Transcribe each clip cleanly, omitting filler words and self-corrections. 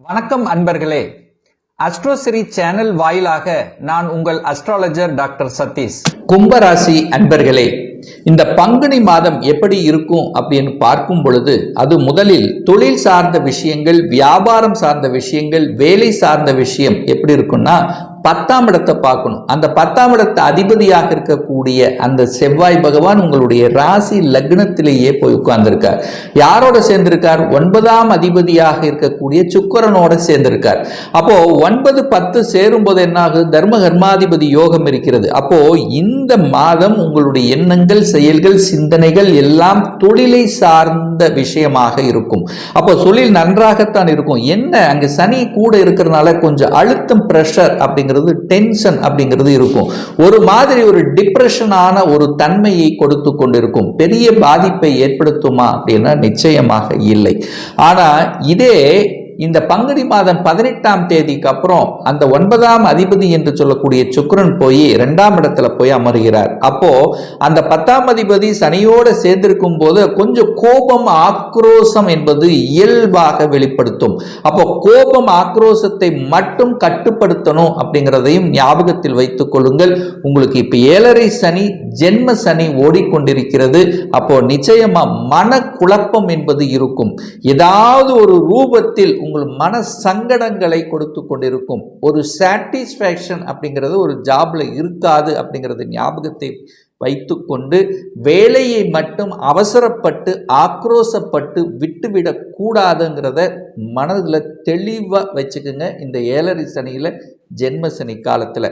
வணக்கம் அன்பர்களே. அஸ்ட்ரோசிரி சேனல் வாயிலாக நான் உங்கள் அஸ்ட்ராலஜர் டாக்டர் சதீஷ். கும்பராசி அன்பர்களே, இந்த பங்குனி மாதம் எப்படி இருக்கும் அப்படின்னு பார்க்கும் பொழுது அது முதலில் தொழில் சார்ந்த விஷயங்கள், வியாபாரம் சார்ந்த விஷயங்கள், வேலை சார்ந்த விஷயம் எப்படி இருக்கும்னா 10ஆம் இடத்தை பார்க்கணும். அந்த 10ஆம் இடத்தை அதிபதியாக இருக்கக்கூடிய அந்த செவ்வாய் பகவான் உங்களுடைய ராசி லக்னத்திலேயே போய் உட்கார்ந்திருக்கார். யாரோட சேர்ந்திருக்கார்? 9ஆம் அதிபதியாக இருக்கக்கூடிய சுக்கிரனோட சேர்ந்திருக்கார். அப்போ 9, 10 சேரும் போது என்ன ஆகுது? தர்ம கர்மாதிபதி யோகம் இருக்கிறது. அப்போ இந்த மாதம் உங்களுடைய எண்ணங்கள், செயல்கள், சிந்தனைகள் எல்லாம் தொழிலை சார்ந்த விஷயமாக இருக்கும். அப்போ தொழில் நன்றாகத்தான் இருக்கும். என்ன அங்க சனி கூட இருக்கிறதுனால கொஞ்சம் அழுத்தம், பிரஷர் அப்படிங்கிறது, டென்ஷன் அப்படிங்கிறது இருக்கும். ஒரு மாதிரி ஒரு டிப்ரெஷனான ஒரு தன்மையை கொடுத்து கொண்டிருக்கும். பெரிய பாதிப்பை ஏற்படுத்துமா அப்படின்னா நிச்சயமாக இல்லை. ஆனா இதே இந்த பங்குனி மாதம் 18ஆம் தேதிக்கு அப்புறம் அந்த 9ஆம் அதிபதி என்று சொல்லக்கூடிய சுக்கிரன் போய் 2ஆம் இடத்துல போய் அமர்கிறார். அப்போ அந்த 10ஆம் அதிபதி சனியோட சேர்ந்திருக்கும் போது கொஞ்சம் கோபம், ஆக்ரோஷம் என்பது இயல்பாக வெளிப்படுத்தும். அப்போ கோபம், ஆக்ரோஷத்தை மட்டும் கட்டுப்படுத்தணும் அப்படிங்கிறதையும் ஞாபகத்தில் வைத்துக் கொள்ளுங்கள். உங்களுக்கு இப்ப 7.5 சனி, ஜென்ம சனி ஓடிக்கொண்டிருக்கிறது. அப்போ நிச்சயமா மன குழப்பம் என்பது இருக்கும். ஏதாவது ஒரு ரூபத்தில் உங்கள் மன சங்கடங்களை கொடுத்து கொண்டிருக்கும். ஒரு சாட்டிஸ்ஃபேக்ஷன் அப்படிங்கிறது ஒரு ஜாப்ல இருக்காது அப்படிங்கிறது ஞாபகத்தை வைத்துக்கொண்டு வேலையை மட்டும் அவசரப்பட்டு ஆக்ரோஷப்பட்டு விட்டுவிடக் கூடாதுங்கிறத மனதில் தெளிவாக வச்சுக்கோங்க இந்த 7.5 சனியில், ஜென்ம சனி காலத்தில்.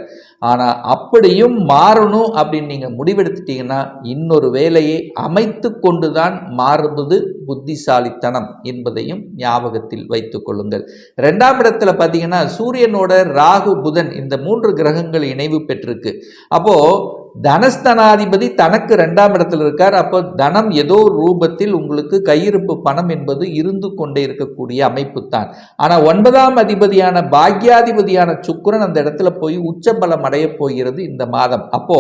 ஆனால் அப்படியும் மாறணும் அப்படின்னு நீங்கள் முடிவெடுத்துட்டீங்கன்னா இன்னொரு வேலையை அமைத்து கொண்டு தான் மாறுவது புத்திசாலித்தனம் என்பதையும் ஞாபகத்தில் வைத்துக் கொள்ளுங்கள். 2ஆம் இடத்துல பார்த்தீங்கன்னா சூரியனோட ராகு, புதன் இந்த 3 கிரகங்கள் இணைவு பெற்றிருக்கு. அப்போ தனஸ்தனாதிபதி தனக்கு 2ஆம் இடத்துல இருக்கார். அப்போ தனம் ஏதோ ஒரு ரூபத்தில் உங்களுக்கு கையிருப்பு பணம் என்பது இருந்து கொண்டே இருக்கக்கூடிய அமைப்பு தான். ஆனா 9ஆம் அதிபதியான பாக்யாதிபதியான சுக்கிரன் அந்த இடத்துல போய் உச்சபலம் அடைய போகிறது இந்த மாதம். அப்போ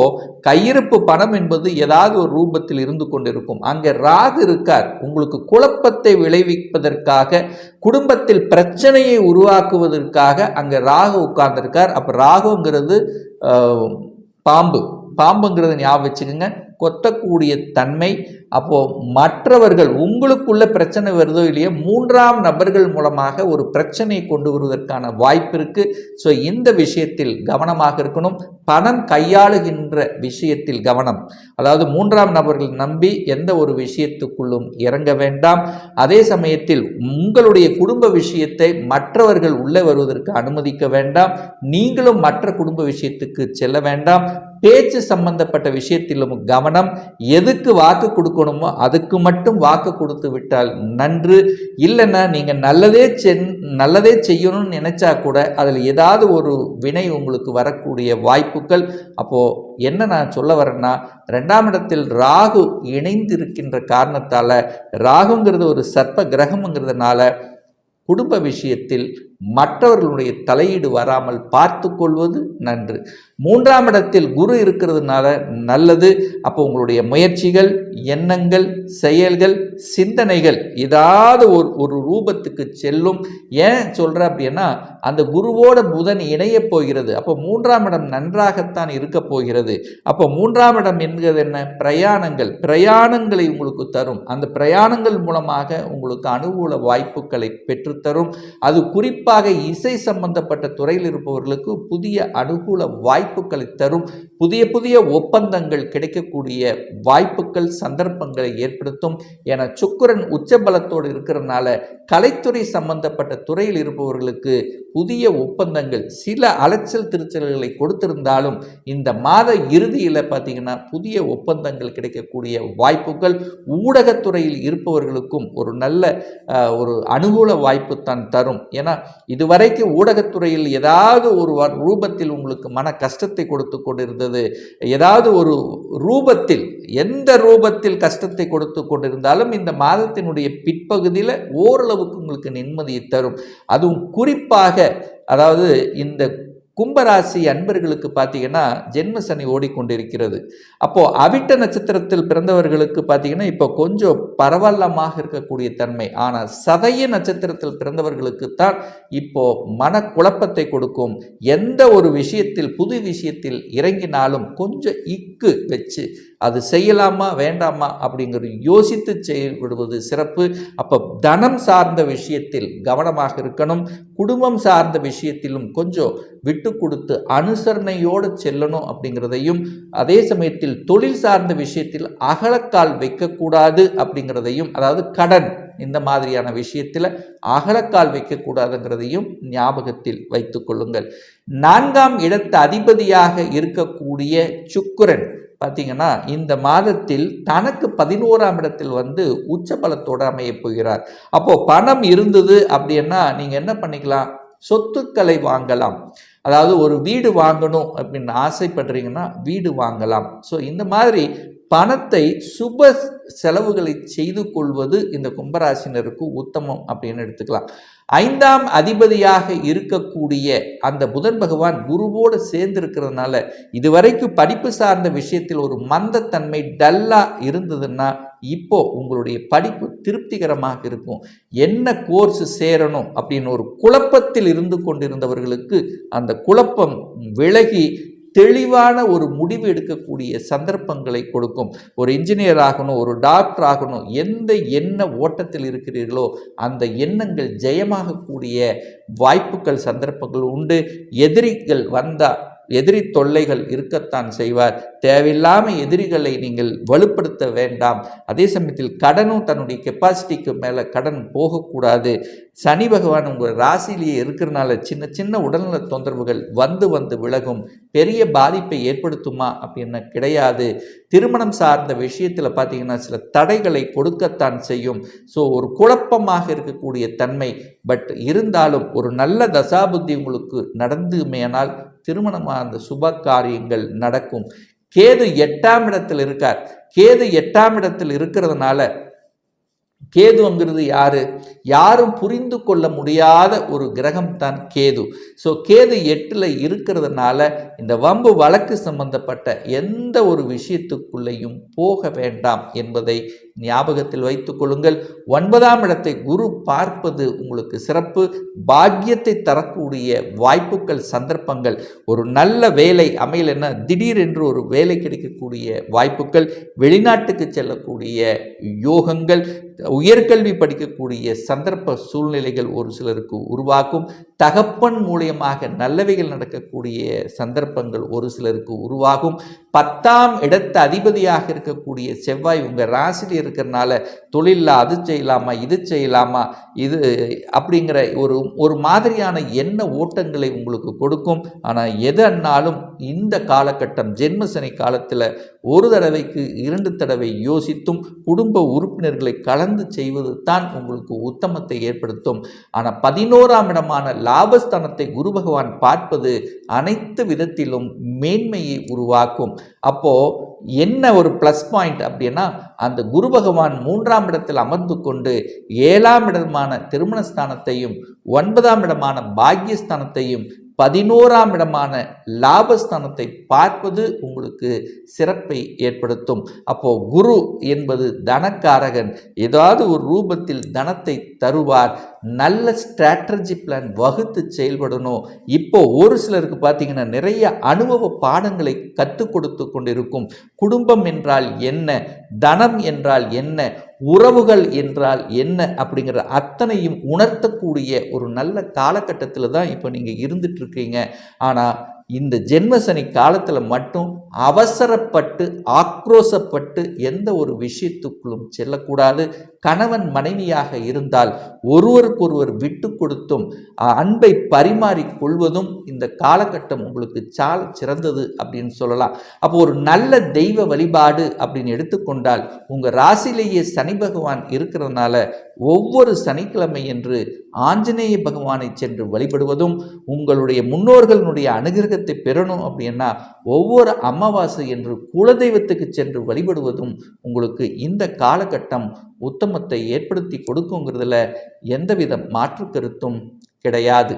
கையிருப்பு பணம் என்பது ஏதாவது ஒரு ரூபத்தில் இருந்து கொண்டிருக்கும். அங்க ராகு இருக்கார். உங்களுக்கு குழப்பத்தை விளைவிப்பதற்காக, குடும்பத்தில் பிரச்சனையை உருவாக்குவதற்காக அங்க ராகு உட்கார்ந்திருக்கார். அப்ப ராகுங்கிறது பாம்புங்கிறத ஞாபகம் வச்சுக்கோங்க. கொத்தக்கூடிய தன்மை. அப்போ மற்றவர்கள் உங்களுக்குள்ள பிரச்சனை வருதோ இல்லையோ 3ஆம் நபர்கள் மூலமாக ஒரு பிரச்சனையை கொண்டு வருவதற்கான வாய்ப்பு இருக்கு. ஸோ இந்த விஷயத்தில் கவனமாக இருக்கணும். பணம் கையாளுகின்ற விஷயத்தில் கவனம். அதாவது 3ஆம் நபர்கள் நம்பி எந்த ஒரு விஷயத்துக்குள்ளும் இறங்க வேண்டாம். அதே சமயத்தில் உங்களுடைய குடும்ப விஷயத்தை மற்றவர்கள் உள்ளே வருவதற்கு அனுமதிக்க வேண்டாம். நீங்களும் மற்ற குடும்ப விஷயத்துக்கு செல்ல வேண்டாம். பேச்சு சம்பந்தப்பட்ட விஷயத்திலும் கவனம். எதுக்கு வாக்கு கொடுக்கணுமோ அதுக்கு மட்டும் வாக்கு கொடுத்து விட்டால் நன்று. இல்லைன்னா நீங்க நல்லதே செய்யணும்னு நினைச்சா கூட அதில் ஏதாவது ஒரு வினை உங்களுக்கு வரக்கூடிய வாய்ப்புகள். அப்போ என்ன நான் சொல்ல வரேன்னா, 2ஆம் இடத்தில் ராகு இணைந்திருக்கின்ற காரணத்தால, ராகுங்கிறது ஒரு சர்ப்ப கிரகம்ங்கிறதுனால குடும்ப விஷயத்தில் மற்றவர்களுடைய தலையீடு வராமல் பார்த்து கொள்வது நன்று. 3ஆம் இடத்தில் குரு இருக்கிறதுனால நல்லது. அப்போ உங்களுடைய முயற்சிகள், எண்ணங்கள், செயல்கள், சிந்தனைகள் ஏதாவது ஒரு ரூபத்துக்கு செல்லும். ஏன் சொல்ற அப்படின்னா அந்த குருவோட புதன் இணைய போகிறது. அப்போ 3ஆம் இடம் நன்றாகத்தான் இருக்க போகிறது. அப்போ 3ஆம் இடம் என்கிறது என்ன? பிரயாணங்களை உங்களுக்கு தரும். அந்த பிரயாணங்கள் மூலமாக உங்களுக்கு அனுகூல வாய்ப்புகளை பெற்றுத்தரும். அது குறிப்பாக இசை சம்பந்தப்பட்ட துறையில் இருப்பவர்களுக்கு புதிய அனுகூல வாய்ப்புகளை தரும். புதிய ஒப்பந்தங்கள் கிடைக்கக்கூடிய வாய்ப்புகள், சந்தர்ப்பங்களை ஏற்படுத்தும். என சுக்கிரன் உச்சபலத்தோடு இருக்கிறதுனால கலைத்துறை சம்பந்தப்பட்ட துறையில் இருப்பவர்களுக்கு புதிய ஒப்பந்தங்கள், சில அலைச்சல் திருச்சல்களை கொடுத்திருந்தாலும் இந்த மாத இறுதியில் பார்த்தீங்கன்னா புதிய ஒப்பந்தங்கள் கிடைக்கக்கூடிய வாய்ப்புகள். ஊடகத்துறையில் இருப்பவர்களுக்கும் ஒரு நல்ல ஒரு அனுகூல வாய்ப்பு தான் தரும். ஏன்னா இதுவரைக்கும் ஊடகத்துறையில் ஏதாவது ஒரு ரூபத்தில் உங்களுக்கு மன கஷ்டத்தை கொடுத்து கொண்டிருந்தது. ஏதாவது ஒரு ரூபத்தில், எந்த ரூபத்தில் கஷ்டத்தை கொடுத்து கொண்டிருந்தாலும் இந்த மாதத்தினுடைய பிற்பகுதியில் ஓரளவுக்கு உங்களுக்கு நிம்மதியை தரும். அதுவும் குறிப்பாக அதாவது இந்த கும்பராசி அன்பர்களுக்கு பார்த்தீங்கன்னா ஜென்ம சனி ஓடிக்கொண்டிருக்கிறது. அப்போ அவிட்ட நட்சத்திரத்தில் பிறந்தவர்களுக்கு பார்த்தீங்கன்னா இப்போ கொஞ்சம் பரவல்லமாக இருக்கக்கூடிய தன்மை. ஆனால் சதய நட்சத்திரத்தில் பிறந்தவர்களுக்கு தான் இப்போ மனக்குழப்பத்தை கொடுக்கும். எந்த ஒரு விஷயத்தில் புது விஷயத்தில் இறங்கினாலும் கொஞ்சம் இக்கு வச்சு அது செய்யலாமா வேண்டாமா அப்படிங்கிறது யோசித்து செயல்படுவது சிறப்பு. அப்போ தனம் சார்ந்த விஷயத்தில் கவனமாக இருக்கணும். குடும்பம் சார்ந்த விஷயத்திலும் கொஞ்சம் விட்டு கொடுத்து அனுசரணையோடு செல்லணும் அப்படிங்கிறதையும், அதே சமயத்தில் தொழில் சார்ந்த விஷயத்தில் அகலக்கால் வைக்கக்கூடாது அப்படிங்கிறதையும், அதாவது கடன் இந்த மாதிரியான விஷயத்தில் அகலக்கால் வைக்கக்கூடாதுங்கிறதையும் ஞாபகத்தில் வைத்துக் கொள்ளுங்கள். 4ஆம் இடத்து அதிபதியாக இருக்கக்கூடிய சுக்கிரன் பார்த்தீங்கன்னா இந்த மாதத்தில் தனக்கு 11ஆம் இடத்தில் உச்சபலத்தோடு அமைய போகிறார். அப்போ பணம் இருந்தது அப்படின்னா நீங்க என்ன பண்ணிக்கலாம், சொத்துக்களை வாங்கலாம். அதாவது ஒரு வீடு வாங்கணும் அப்படின்னு ஆசைப்படுறீங்கன்னா வீடு வாங்கலாம். ஸோ இந்த மாதிரி பணத்தை சுப செலவுகளை செய்து கொள்வது இந்த கும்பராசினருக்கு உத்தமம் அப்படின்னு எடுத்துக்கலாம். 5ஆம் அதிபதியாக இருக்கக்கூடிய அந்த புதன் பகவான் குருவோடு சேர்ந்து இருக்கிறதுனால இதுவரைக்கும் படிப்பு சார்ந்த விஷயத்தில் ஒரு மந்தத்தன்மை டல்லா இருந்ததுன்னா இப்போ உங்களுடைய படிப்பு திருப்திகரமாக இருக்கும். என்ன கோர்ஸ் சேரணும் அப்படின்னு ஒரு குழப்பத்தில் இருந்து கொண்டிருந்தவர்களுக்கு அந்த குழப்பம் விலகி தெளிவான ஒரு முடிவு எடுக்கக்கூடிய சந்தர்ப்பங்களை கொடுக்கும். ஒரு இன்ஜினியர் ஆகணும், ஒரு டாக்டர் ஆகணும், எந்த எண்ண ஓட்டத்தில் இருக்கிறீர்களோ அந்த எண்ணங்கள் ஜெயமாகக்கூடிய வாய்ப்புகள் சந்தர்ப்பங்கள் உண்டு. எதிரிகள் வந்தால் எதிரி தொல்லைகள் இருக்கத்தான் செய்வார். தேவையில்லாமல் எதிரிகளை நீங்கள் வலுப்படுத்த வேண்டாம். அதே சமயத்தில் கடனும் தன்னுடைய கெப்பாசிட்டிக்கு மேலே கடன் போகக்கூடாது. சனி பகவான் உங்கள் ராசியிலேயே இருக்கிறனால சின்ன சின்ன உடல்நல தொந்தரவுகள் வந்து விலகும். பெரிய பாதிப்பை ஏற்படுத்துமா அப்படின்னு கிடையாது. திருமணம் சார்ந்த விஷயத்தில் பார்த்தீங்கன்னா சில தடைகளை கொடுக்கத்தான் செய்யும். ஸோ ஒரு குழப்பமாக இருக்கக்கூடிய தன்மை. பட் இருந்தாலும் ஒரு நல்ல தசாபுத்தி உங்களுக்கு நடந்துமேனால் திருமணமாக அந்த சுப காரியங்கள் நடக்கும். கேது 8ஆம் இடத்தில் இருக்கார். கேது 8ஆம் இடத்தில் இருக்கிறதுனால, கேதுங்கிறது யாரும் புரிந்து கொள்ள முடியாத ஒரு கிரகம் தான் கேது. ஸோ கேது 8ல் இருக்கிறதுனால இந்த வம்பு வழக்கு சம்பந்தப்பட்ட எந்த ஒரு விஷயத்துக்குள்ளேயும் போக வேண்டாம் என்பதை ஞாபகத்தில் வைத்துக் கொள்ளுங்கள். 9ஆம் இடத்தை குரு பார்ப்பது உங்களுக்கு சிறப்பு. பாக்கியத்தை தரக்கூடிய வாய்ப்புகள் சந்தர்ப்பங்கள். ஒரு நல்ல வேலை அமையலைன்னா திடீரென்று ஒரு வேலை கிடைக்கக்கூடிய வாய்ப்புகள், வெளிநாட்டுக்கு செல்லக்கூடிய யோகங்கள், உயர்கல்வி படிக்கக்கூடிய சந்தர்ப்ப சூழ்நிலைகள் ஒரு சிலருக்கு உருவாக்கும். தகப்பன் மூலியமாக நல்லவைகள் நடக்கக்கூடிய சந்தர்ப்பங்கள் ஒரு சிலருக்கு உருவாகும். 10ஆம் இடத்து அதிபதியாக இருக்கக்கூடிய செவ்வாய் உங்கள் ராசியில் இருக்கிறனால தொழிலில் அது செய்யலாமா இது செய்யலாமா இது அப்படிங்கிற ஒரு மாதிரியான எண்ண ஓட்டங்களை உங்களுக்கு கொடுக்கும். ஆனால் எதனாலும் இந்த காலகட்டம் ஜென்மசனி காலத்தில் ஒரு தடவைக்கு 2 தடவை யோசித்தும் குடும்ப உறுப்பினர்களை கலந்து செய்வது தான் உங்களுக்கு உத்தமத்தை ஏற்படுத்தும். ஆனால் 11ஆம் இடமான லாபஸ்தானத்தை குரு பகவான் பார்ப்பது அனைத்து விதத்திலும் மேன்மையை உருவாக்கும். அப்போ என்ன ஒரு ப்ளஸ் பாயிண்ட் அப்படின்னா, அந்த குரு பகவான் 3ஆம் இடத்தில் அமர்ந்து கொண்டு 7ஆம் இடமான திருமணஸ்தானத்தையும் 9ஆம் இடமான பாக்கியஸ்தானத்தையும் 11ஆம் இடமான லாபஸ்தானத்தை பார்ப்பது உங்களுக்கு சிறப்பை ஏற்படுத்தும். அப்போ குரு என்பது தனக்காரகன். ஏதாவது ஒரு ரூபத்தில் தனத்தை தருவார். நல்ல ஸ்ட்ராட்டஜி பிளான் வகுத்து செயல்படணும். இப்போ ஒரு சிலருக்கு பார்த்தீங்கன்னா நிறைய அனுபவ பாடங்களை கற்றுக் கொடுத்து கொண்டிருக்கும். குடும்பம் என்றால் என்ன, தனம் என்றால் என்ன, உறவுகள் என்றால் என்ன அப்படிங்கிற அத்தனையும் உணர்த்தக்கூடிய ஒரு நல்ல காலகட்டத்தில் தான் இப்போ நீங்கள் இருந்துட்டு இருக்கீங்க. ஆனால் இந்த ஜென்மசனி காலத்தில் மட்டும் அவசரப்பட்டு ஆக்ரோசப்பட்டு எந்த ஒரு விஷயத்துக்குள்ளும் செல்லக்கூடாது. கணவன் மனைவியாக இருந்தால் ஒருவருக்கொருவர் விட்டு கொடுத்தும் அன்பை பரிமாறி கொள்வதும் இந்த காலகட்டம் உங்களுக்கு சால சிறந்தது அப்படின்னு சொல்லலாம். அப்போ ஒரு நல்ல தெய்வ வழிபாடு அப்படின்னு எடுத்துக்கொண்டால் உங்கள் ராசியிலேயே சனி பகவான் இருக்கிறதுனால ஒவ்வொரு சனிக்கிழமை என்று ஆஞ்சநேய பகவானை சென்று வழிபடுவதும், உங்களுடைய முன்னோர்களுடைய அனுகிரகத்தை பெறணும் அப்படின்னா ஒவ்வொரு அமாவாசை என்று குலதெய்வத்துக்கு சென்று வழிபடுவதும் உங்களுக்கு இந்த காலகட்டம் உத்தமத்தை ஏற்படுத்தி கொடுக்குங்கிறதுல எந்தவித மாற்று கருத்தும் கிடையாது.